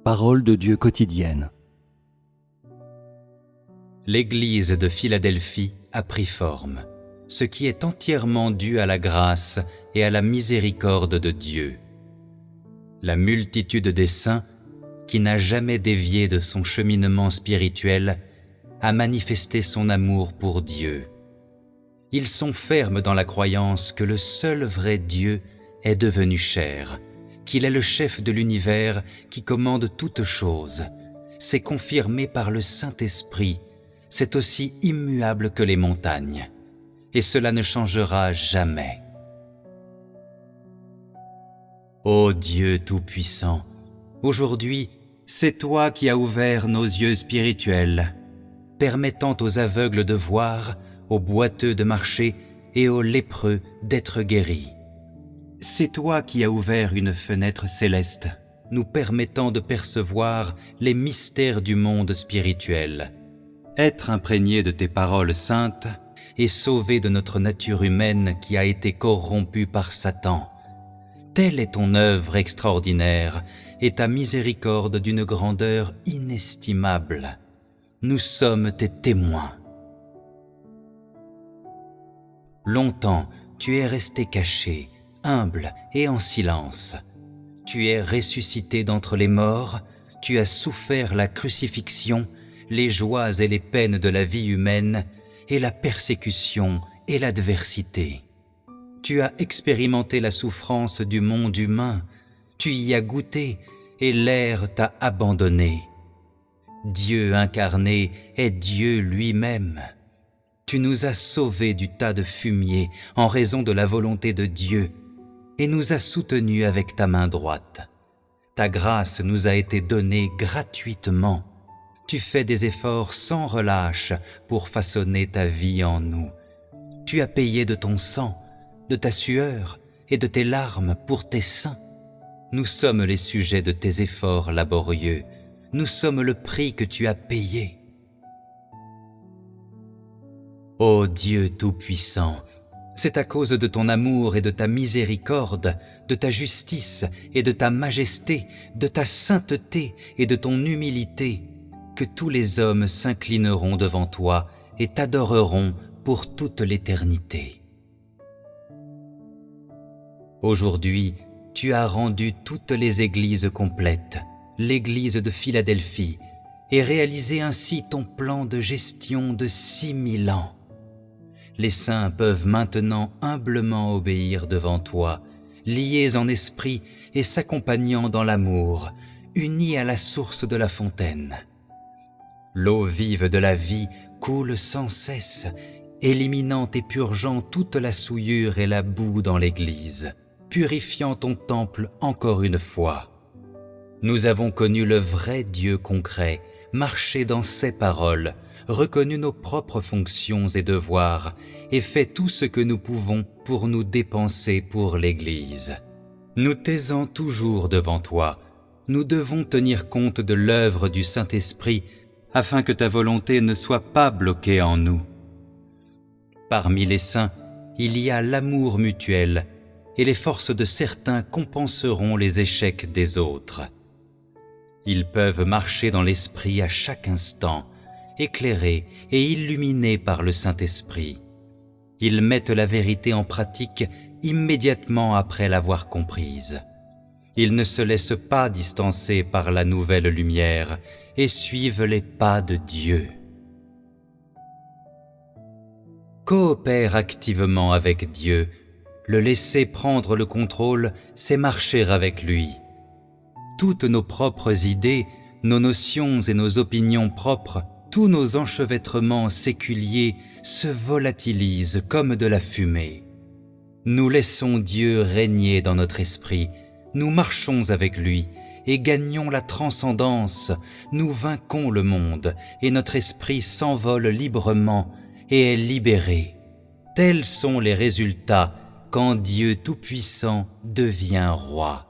Parole de Dieu quotidienne. L'Église de Philadelphie a pris forme, ce qui est entièrement dû à la grâce et à la miséricorde de Dieu. La multitude des saints, qui n'a jamais dévié de son cheminement spirituel, a manifesté son amour pour Dieu. Ils sont fermes dans la croyance que le seul vrai Dieu est devenu chair, qu'il est le chef de l'univers qui commande toutes choses. C'est confirmé par le Saint-Esprit, c'est aussi immuable que les montagnes, et cela ne changera jamais. Ô Dieu Tout-Puissant, aujourd'hui, c'est toi qui as ouvert nos yeux spirituels, permettant aux aveugles de voir, aux boiteux de marcher et aux lépreux d'être guéris. C'est toi qui as ouvert une fenêtre céleste, nous permettant de percevoir les mystères du monde spirituel. Être imprégné de tes paroles saintes et sauvé de notre nature humaine qui a été corrompue par Satan. Telle est ton œuvre extraordinaire et ta miséricorde d'une grandeur inestimable. Nous sommes tes témoins. Longtemps, tu es resté caché, humble et en silence. Tu es ressuscité d'entre les morts, tu as souffert la crucifixion, les joies et les peines de la vie humaine, et la persécution et l'adversité. Tu as expérimenté la souffrance du monde humain, tu y as goûté, et l'air t'a abandonné. Dieu incarné est Dieu lui-même. Tu nous as sauvés du tas de fumier en raison de la volonté de Dieu, et nous as soutenus avec ta main droite. Ta grâce nous a été donnée gratuitement. Tu fais des efforts sans relâche pour façonner ta vie en nous. Tu as payé de ton sang, de ta sueur et de tes larmes pour tes saints. Nous sommes les sujets de tes efforts laborieux. Nous sommes le prix que tu as payé. Ô Dieu Tout-Puissant, c'est à cause de ton amour et de ta miséricorde, de ta justice et de ta majesté, de ta sainteté et de ton humilité, que tous les hommes s'inclineront devant toi et t'adoreront pour toute l'éternité. Aujourd'hui, tu as rendu toutes les églises complètes, l'église de Philadelphie, et réalisé ainsi ton plan de gestion de 6000 ans. Les saints peuvent maintenant humblement obéir devant toi, liés en esprit et s'accompagnant dans l'amour, unis à la source de la fontaine. L'eau vive de la vie coule sans cesse, éliminant et purgeant toute la souillure et la boue dans l'Église, purifiant ton temple encore une fois. Nous avons connu le vrai Dieu concret, marché dans ses paroles, reconnu nos propres fonctions et devoirs, et fait tout ce que nous pouvons pour nous dépenser pour l'Église. Nous taisant toujours devant toi, nous devons tenir compte de l'œuvre du Saint-Esprit afin que ta volonté ne soit pas bloquée en nous. Parmi les saints, il y a l'amour mutuel, et les forces de certains compenseront les échecs des autres. Ils peuvent marcher dans l'Esprit à chaque instant, éclairés et illuminés par le Saint-Esprit. Ils mettent la vérité en pratique immédiatement après l'avoir comprise. Ils ne se laissent pas distancer par la nouvelle lumière et suivent les pas de Dieu. Coopère activement avec Dieu. Le laisser prendre le contrôle, c'est marcher avec lui. Toutes nos propres idées, nos notions et nos opinions propres, tous nos enchevêtrements séculiers se volatilisent comme de la fumée. Nous laissons Dieu régner dans notre esprit, nous marchons avec lui et gagnons la transcendance, nous vainquons le monde et notre esprit s'envole librement et est libéré. Tels sont les résultats quand Dieu Tout-Puissant devient roi.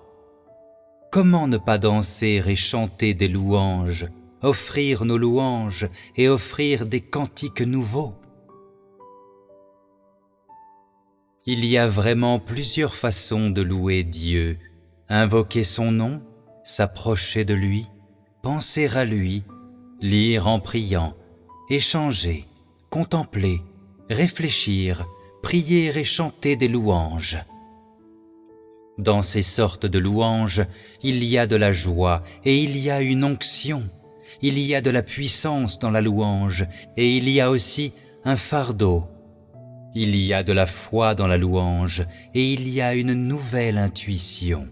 Comment ne pas danser et chanter des louanges, offrir nos louanges et offrir des cantiques nouveaux? Il y a vraiment plusieurs façons de louer Dieu, invoquer son nom, s'approcher de lui, penser à lui, lire en priant, échanger, contempler, réfléchir, prier et chanter des louanges. Dans ces sortes de louanges, il y a de la joie et il y a une onction. Il y a de la puissance dans la louange et il y a aussi un fardeau. Il y a de la foi dans la louange et il y a une nouvelle intuition.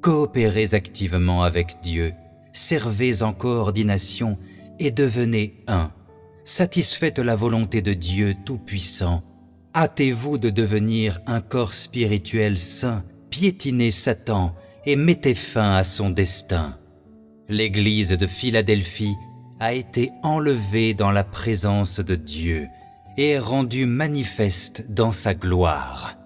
Coopérez activement avec Dieu, servez en coordination et devenez un. Satisfaites la volonté de Dieu Tout-Puissant. Hâtez-vous de devenir un corps spirituel saint, piétinez Satan et mettez fin à son destin. L'Église de Philadelphie a été enlevée dans la présence de Dieu et est rendue manifeste dans sa gloire.